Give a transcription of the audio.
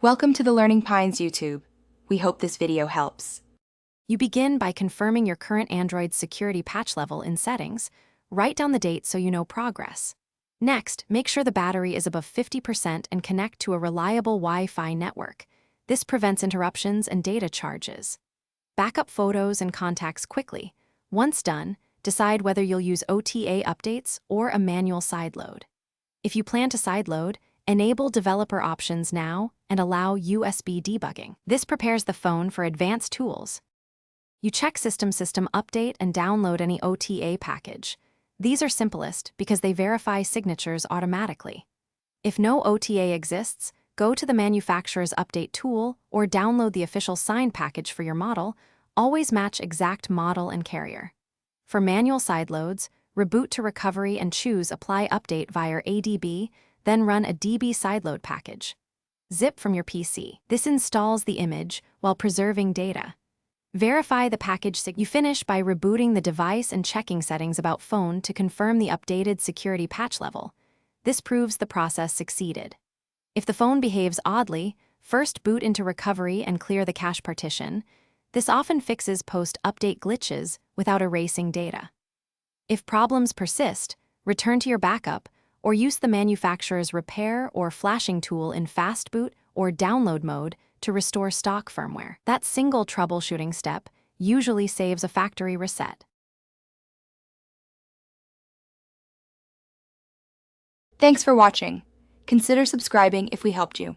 Welcome to the Learning Pines YouTube. We hope this video helps. You begin by confirming your current Android security patch level in Settings. Write down the date so you know progress. Next, make sure the battery is above 50% and connect to a reliable Wi-Fi network. This prevents interruptions and data charges. Back up photos and contacts quickly. Once done, decide whether you'll use OTA updates or a manual sideload. If you plan to sideload, enable developer options now and allow USB debugging. This prepares the phone for advanced tools. You check System Update and download any OTA package. These are simplest because they verify signatures automatically. If no OTA exists, go to the manufacturer's update tool or download the official sign package for your model. Always match exact model and carrier. For manual sideloads, reboot to recovery and choose Apply Update via ADB, then run a DB sideload package. Zip from your PC. This installs the image while preserving data. Verify the package you finish by rebooting the device and checking settings about phone to confirm the updated security patch level. This proves the process succeeded. If the phone behaves oddly, first boot into recovery and clear the cache partition. This often fixes post-update glitches without erasing data. If problems persist, return to your backup or use the manufacturer's repair or flashing tool in fast boot or download mode to restore stock firmware. That single troubleshooting step usually saves a factory reset. Thanks for watching. Consider subscribing if we helped you.